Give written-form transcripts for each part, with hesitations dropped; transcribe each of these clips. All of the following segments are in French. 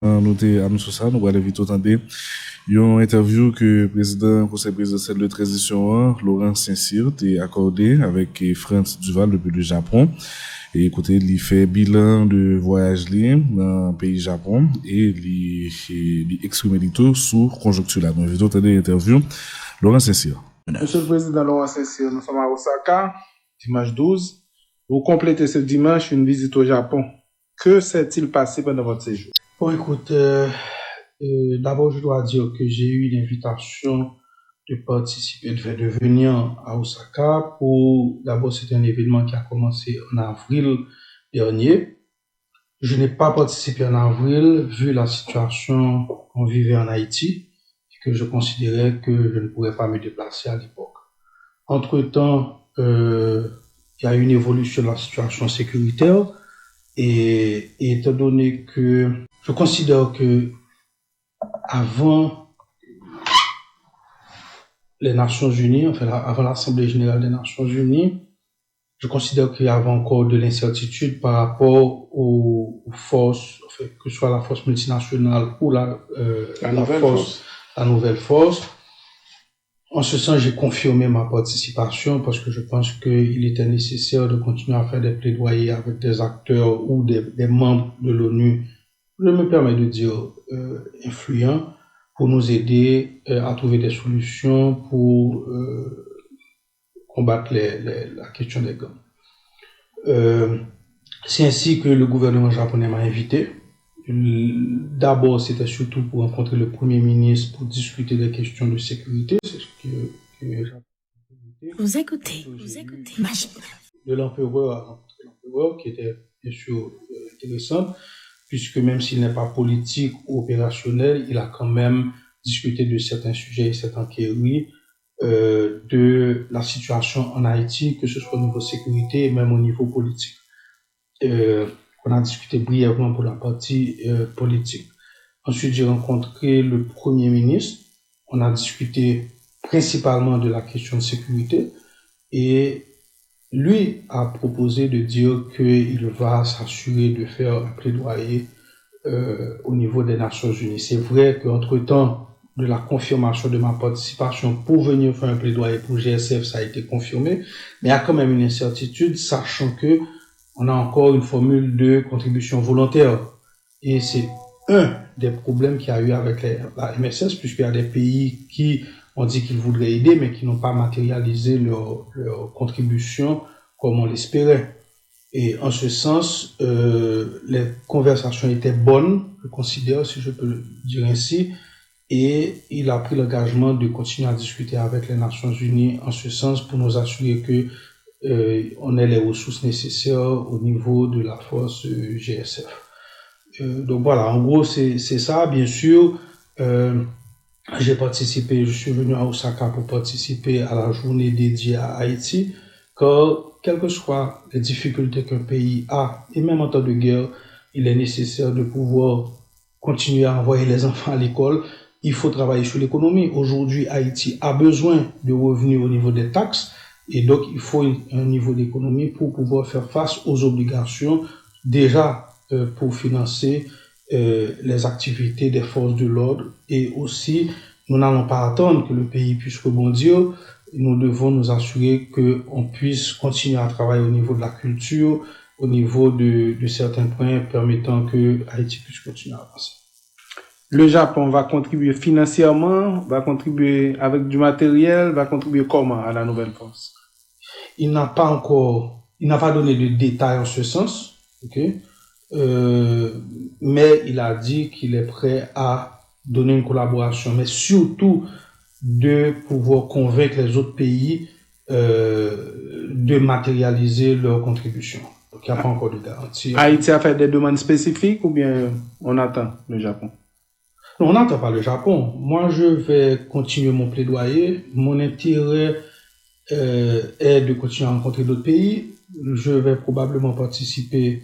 Noté à nous sur ça, nous allons vite entendre une interview que le président conseil présidentiel de transition, Laurent Saint-Cyr, a accordé avec Frantz Duval depuis le Japon. Et écoutez, il fait bilan de voyage dans le pays Japon et il exprime tout sur conjoncture là. Nous allons entendre l'interview Laurent Saint-Cyr. Monsieur le Président Laurent Saint-Cyr, nous sommes à Osaka, dimanche 12. Vous complétez ce dimanche une visite au Japon. Que s'est-il passé pendant votre séjour? Bon, écoute, d'abord, je dois dire que j'ai eu l'invitation de venir à Osaka d'abord, c'est un événement qui a commencé en avril dernier. Je n'ai pas participé en avril, vu la situation qu'on vivait en Haïti, et que je considérais que je ne pourrais pas me déplacer à l'époque. Entre-temps, il y a eu une évolution de la situation sécuritaire, et étant donné que je considère que avant les Nations Unies, avant l'Assemblée Générale des Nations Unies, je considère qu'il y avait encore de l'incertitude par rapport aux forces, que ce soit la force multinationale ou la nouvelle force. En ce sens, j'ai confirmé ma participation parce que je pense qu'il était nécessaire de continuer à faire des plaidoyers avec des acteurs ou des membres de l'ONU, je me permets de dire influents, pour nous aider à trouver des solutions pour combattre la question des gangs. C'est ainsi que le gouvernement japonais m'a invité. D'abord, c'était surtout pour rencontrer le Premier ministre pour discuter des questions de sécurité. C'est ce que Vous écoutez. De l'empereur, qui était bien sûr intéressant, puisque même s'il n'est pas politique ou opérationnel, il a quand même discuté de certains sujets et s'est enquéri de la situation en Haïti, que ce soit au niveau sécurité et même au niveau politique. On a discuté brièvement pour la partie politique. Ensuite, j'ai rencontré le Premier ministre. On a discuté principalement de la question de sécurité et lui a proposé de dire qu'il va s'assurer de faire un plaidoyer au niveau des Nations Unies. C'est vrai qu'entre-temps de la confirmation de ma participation pour venir faire un plaidoyer pour GSF, ça a été confirmé, mais il y a quand même une incertitude, sachant que on a encore une formule de contribution volontaire. Et c'est un des problèmes qu'il y a eu avec la MSS, puisqu'il y a des pays qui ont dit qu'ils voudraient aider, mais qui n'ont pas matérialisé leur contribution comme on l'espérait. Et en ce sens, les conversations étaient bonnes, je considère, si je peux le dire ainsi, et il a pris l'engagement de continuer à discuter avec les Nations Unies en ce sens pour nous assurer que on ait les ressources nécessaires au niveau de la force GSF. Donc voilà, en gros c'est ça. Bien sûr, je suis venu à Osaka pour participer à la journée dédiée à Haïti, car quelles que soient les difficultés qu'un pays a, et même en temps de guerre, il est nécessaire de pouvoir continuer à envoyer les enfants à l'école. Il faut travailler sur l'économie. Aujourd'hui, Haïti a besoin de revenus au niveau des taxes. Et donc, il faut un niveau d'économie pour pouvoir faire face aux obligations, déjà pour financer les activités des forces de l'ordre. Et aussi, nous n'allons pas attendre que le pays puisse rebondir. Nous devons nous assurer qu'on puisse continuer à travailler au niveau de la culture, au niveau de certains points permettant que Haïti puisse continuer à avancer. Le Japon va contribuer financièrement, va contribuer avec du matériel, va contribuer comment à la nouvelle force? Il n'a pas donné de détails en ce sens, mais il a dit qu'il est prêt à donner une collaboration, mais surtout de pouvoir convaincre les autres pays de matérialiser leur contribution. Donc il n'y a pas encore de garantie. Haïti a fait des demandes spécifiques ou bien on attend le Japon? Non, on n'attend pas le Japon. Moi, je vais continuer mon plaidoyer. Mon intérêt est de continuer à rencontrer d'autres pays. Je vais probablement participer,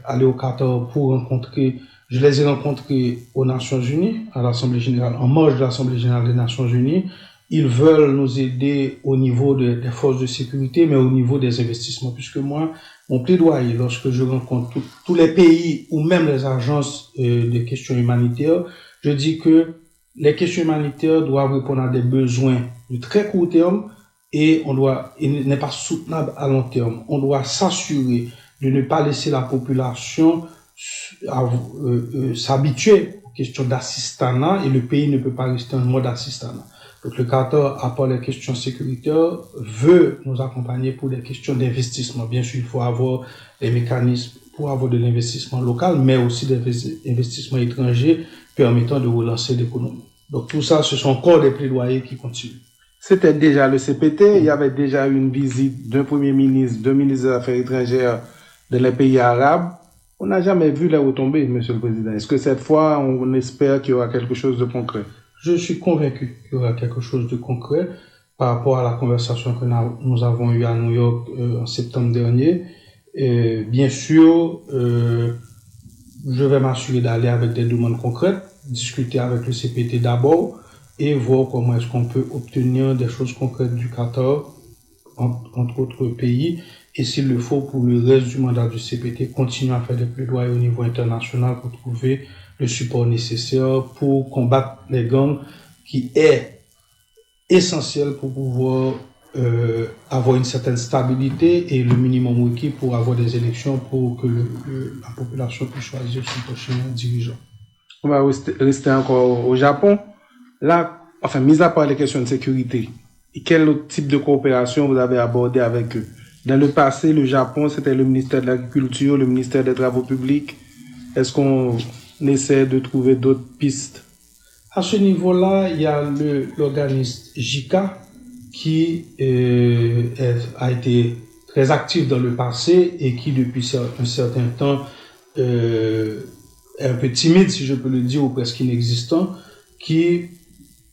aller au Qatar pour rencontrer. Je les ai rencontrés aux Nations Unies, à l'Assemblée Générale, en marge de l'Assemblée Générale des Nations Unies. Ils veulent nous aider au niveau des forces de sécurité, mais au niveau des investissements, puisque moi, mon plaidoyer lorsque je rencontre tous les pays ou même les agences de questions humanitaires, je dis que les questions humanitaires doivent répondre à des besoins de très court terme et il n'est pas soutenable à long terme. On doit s'assurer de ne pas laisser la population s'habituer aux questions d'assistanat et le pays ne peut pas rester en mode assistanat. Donc le Qatar, à part les questions sécuritaires, veut nous accompagner pour des questions d'investissement. Bien sûr, il faut avoir des mécanismes pour avoir de l'investissement local, mais aussi des investissements étrangers permettant de relancer l'économie. Donc tout ça, ce sont encore des plaidoyers qui continuent. C'était déjà le CPT, il y avait déjà eu une visite d'un Premier ministre, d'un ministre des Affaires étrangères dans les pays arabes. On n'a jamais vu les retombées, Monsieur le Président. Est-ce que cette fois, on espère qu'il y aura quelque chose de concret? Je suis convaincu qu'il y aura quelque chose de concret par rapport à la conversation que nous avons eue à New York en septembre dernier. Et bien sûr, je vais m'assurer d'aller avec des demandes concrètes, discuter avec le CPT d'abord et voir comment est-ce qu'on peut obtenir des choses concrètes du Qatar, entre autres pays, et s'il le faut pour le reste du mandat du CPT, continuer à faire des plaidoyers au niveau international pour trouver le support nécessaire pour combattre les gangs, qui est essentiel pour pouvoir avoir une certaine stabilité et le minimum requis pour avoir des élections pour que la population puisse choisir son prochain dirigeant. On va rester encore au Japon. Là, enfin, mis à part les questions de sécurité, quel autre type de coopération vous avez abordé avec eux? Dans le passé, le Japon, c'était le ministère de l'Agriculture, le ministère des Travaux publics. Est-ce qu'on essaie de trouver d'autres pistes? À ce niveau-là, il y a l'organisme JICA qui a été très actif dans le passé et qui, depuis un certain temps, est un peu timide, si je peux le dire, ou presque inexistant,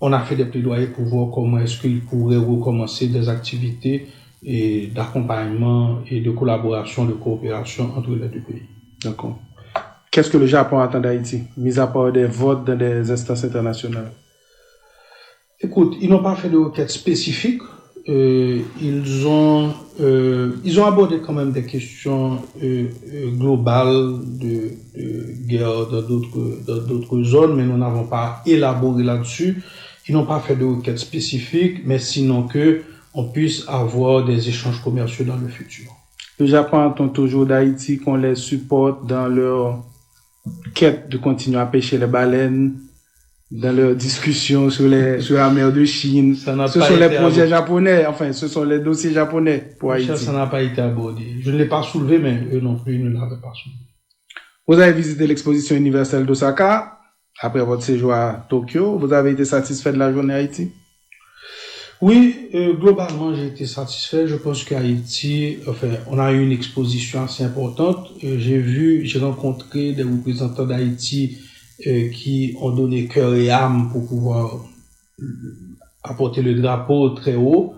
on a fait des plaidoyers pour voir comment est-ce qu'il pourrait recommencer des activités et d'accompagnement et de collaboration, de coopération entre les deux pays. D'accord. Qu'est-ce que le Japon attend d'Haïti, mis à part des votes dans des instances internationales? Écoute, ils n'ont pas fait de requêtes spécifiques. Ils ont abordé quand même des questions globales de guerre dans d'autres zones, mais nous n'avons pas élaboré là-dessus. Ils n'ont pas fait de requêtes spécifiques, mais sinon que on puisse avoir des échanges commerciaux dans le futur. Le Japon attend toujours d'Haïti qu'on les supporte dans leur quête de continuer à pêcher les baleines, dans leurs discussions sur la mer de Chine. Ce sont les projets japonais, enfin, ce sont les dossiers japonais pour Haïti. Ça n'a pas été abordé. Je ne l'ai pas soulevé, mais eux non plus ne l'avaient pas soulevé. Vous avez visité l'exposition universelle d'Osaka après votre séjour à Tokyo. Vous avez été satisfait de la journée à Haïti? Oui, globalement, j'ai été satisfait. Je pense qu'Haïti, on a eu une exposition assez importante. J'ai rencontré des représentants d'Haïti qui ont donné cœur et âme pour pouvoir apporter le drapeau très haut.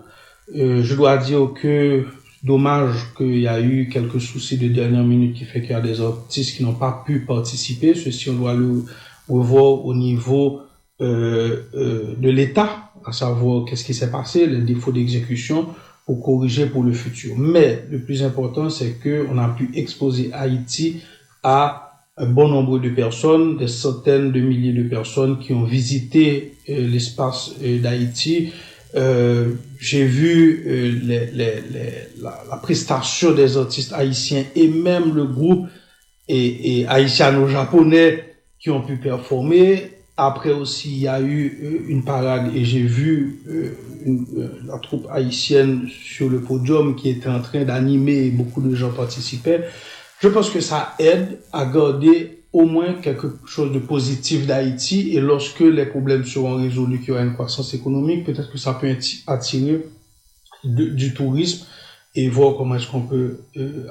Je dois dire que dommage qu'il y a eu quelques soucis de dernière minute qui fait qu'il y a des artistes qui n'ont pas pu participer. Ceci, on doit le revoir au niveau de l'État, à savoir qu'est-ce qui s'est passé, les défauts d'exécution pour corriger pour le futur. Mais le plus important, c'est qu'on a pu exposer Haïti à un bon nombre de personnes, des centaines de milliers de personnes qui ont visité l'espace d'Haïti. J'ai vu la prestation des artistes haïtiens et même le groupe et haïtiano-japonais qui ont pu performer. Après aussi, il y a eu une parade et j'ai vu la troupe haïtienne sur le podium qui était en train d'animer et beaucoup de gens participaient. Je pense que ça aide à garder au moins quelque chose de positif d'Haïti et lorsque les problèmes seront résolus, qu'il y aura une croissance économique, peut-être que ça peut attirer du tourisme et voir comment est-ce qu'on peut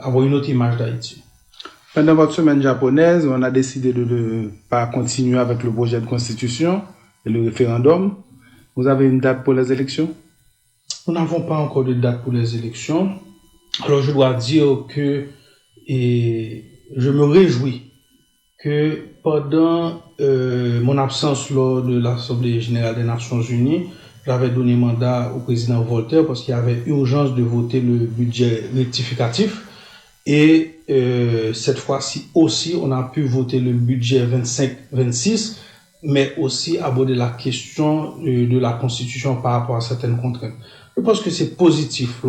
avoir une autre image d'Haïti. Pendant votre semaine japonaise, on a décidé de ne pas continuer avec le projet de constitution et le référendum. Vous avez une date pour les élections? Nous n'avons pas encore de date pour les élections. Alors je dois dire que je me réjouis que pendant mon absence lors de l'Assemblée générale des Nations Unies, j'avais donné mandat au président Voltaire parce qu'il y avait urgence de voter le budget rectificatif. Et cette fois-ci aussi, on a pu voter le budget 25-26, mais aussi aborder la question de la Constitution par rapport à certaines contraintes. Je pense que c'est positif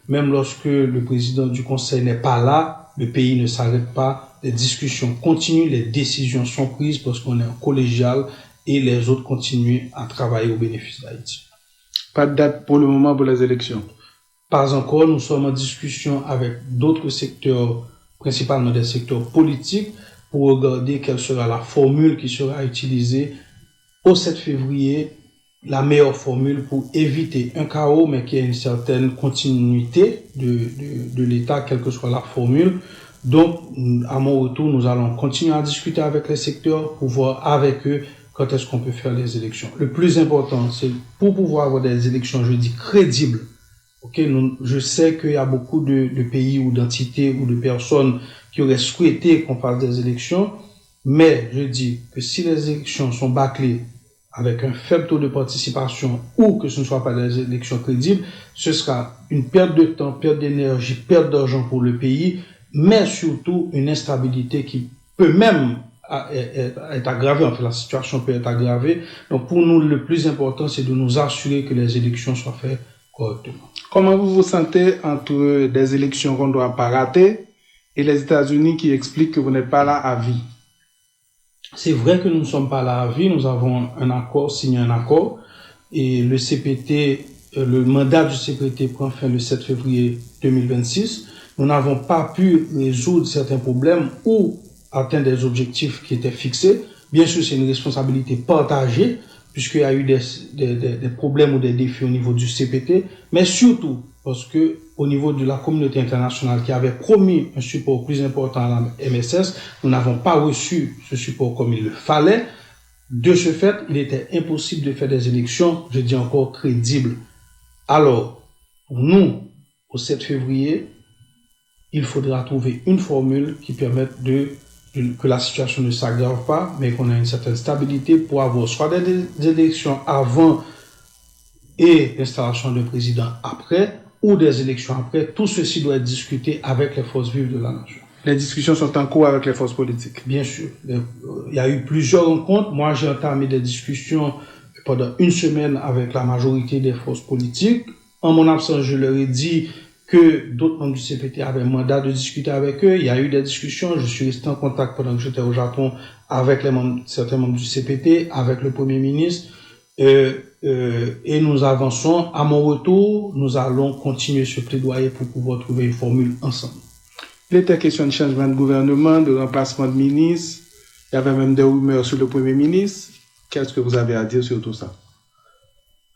même lorsque le président du Conseil n'est pas là, le pays ne s'arrête pas, les discussions continuent, les décisions sont prises parce qu'on est en collégial et les autres continuent à travailler au bénéfice d'Haïti. Pas de date pour le moment pour les élections? Pas encore, nous sommes en discussion avec d'autres secteurs, principalement des secteurs politiques, pour regarder quelle sera la formule qui sera utilisée au 7 février, la meilleure formule pour éviter un chaos, mais qu'il y ait une certaine continuité de l'État, quelle que soit la formule. Donc, à mon retour, nous allons continuer à discuter avec les secteurs pour voir avec eux quand est-ce qu'on peut faire les élections. Le plus important, c'est pour pouvoir avoir des élections, je dis, crédibles. Je sais qu'il y a beaucoup de pays ou d'entités ou de personnes qui auraient souhaité qu'on fasse des élections, mais je dis que si les élections sont bâclées avec un faible taux de participation ou que ce ne soit pas des élections crédibles, ce sera une perte de temps, perte d'énergie, perte d'argent pour le pays, mais surtout une instabilité qui peut même être aggravée. En fait, la situation peut être aggravée. Donc, pour nous, le plus important, c'est de nous assurer que les élections soient faites correctement. Comment vous vous sentez entre des élections qu'on ne doit pas rater et les États-Unis qui expliquent que vous n'êtes pas là à vie? C'est vrai que nous ne sommes pas là à vie, nous avons signé un accord, et le CPT, le mandat du CPT prend fin le 7 février 2026. Nous n'avons pas pu résoudre certains problèmes ou atteindre des objectifs qui étaient fixés. Bien sûr, c'est une responsabilité partagée, puisqu'il y a eu des problèmes ou des défis au niveau du CPT, mais surtout parce que au niveau de la communauté internationale qui avait promis un support plus important à la MSS, nous n'avons pas reçu ce support comme il le fallait. De ce fait, il était impossible de faire des élections, je dis encore, crédibles. Alors, pour nous, au 7 février, il faudra trouver une formule qui permette que la situation ne s'aggrave pas, mais qu'on ait une certaine stabilité pour avoir soit des élections avant et l'installation d'un président après, ou des élections après. Tout ceci doit être discuté avec les forces vives de la nation. Les discussions sont en cours avec les forces politiques? Bien sûr. Il y a eu plusieurs rencontres. Moi, j'ai entamé des discussions pendant une semaine avec la majorité des forces politiques. En mon absence, je leur ai dit que d'autres membres du CPT avaient mandat de discuter avec eux. Il y a eu des discussions. Je suis resté en contact pendant que j'étais au Japon avec certains membres du CPT, avec le Premier ministre. Et nous avançons. À mon retour, nous allons continuer ce plaidoyer pour pouvoir trouver une formule ensemble. Il était question de changement de gouvernement, de remplacement de ministre. Il y avait même des rumeurs sur le Premier ministre. Qu'est-ce que vous avez à dire sur tout ça?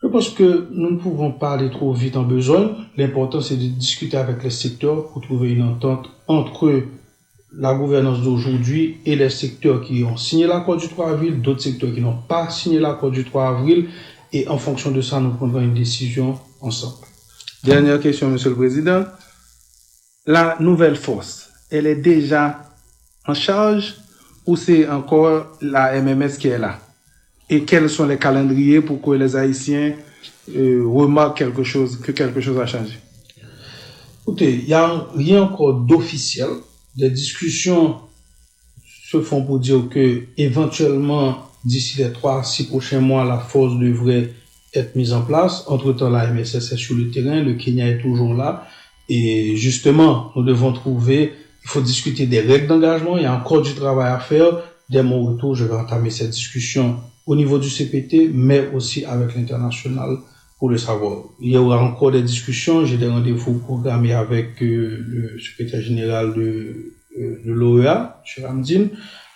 Je pense que nous ne pouvons pas aller trop vite en besogne. L'important, c'est de discuter avec les secteurs pour trouver une entente entre la gouvernance d'aujourd'hui et les secteurs qui ont signé l'accord du 3 avril, d'autres secteurs qui n'ont pas signé l'accord du 3 avril. Et en fonction de ça, nous prendrons une décision ensemble. Dernière question, Monsieur le Président. La nouvelle force, elle est déjà en charge ou c'est encore la MMS qui est là? Et quels sont les calendriers pour que les Haïtiens remarquent que quelque chose a changé? Écoutez, il n'y a rien encore d'officiel. Des discussions se font pour dire que éventuellement, d'ici les 3 à 6 prochains mois, la force devrait être mise en place. Entre-temps, la MSS est sur le terrain, le Kenya est toujours là. Et justement, nous devons il faut discuter des règles d'engagement. Il y a encore du travail à faire. Dès mon retour, je vais entamer cette discussion au niveau du CPT, mais aussi avec l'international pour le savoir. Il y aura encore des discussions. J'ai des rendez-vous programmés avec le secrétaire général de l'OEA, M. Ramdine.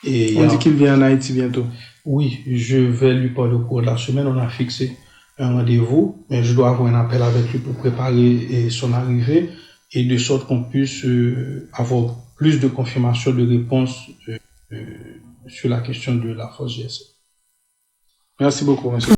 On dit qu'il vient en Haïti bientôt. Oui, je vais lui parler au cours de la semaine. On a fixé un rendez-vous, mais je dois avoir un appel avec lui pour préparer son arrivée et de sorte qu'on puisse avoir plus de confirmation de réponse sur la question de la force GSA. Merci beaucoup, monsieur.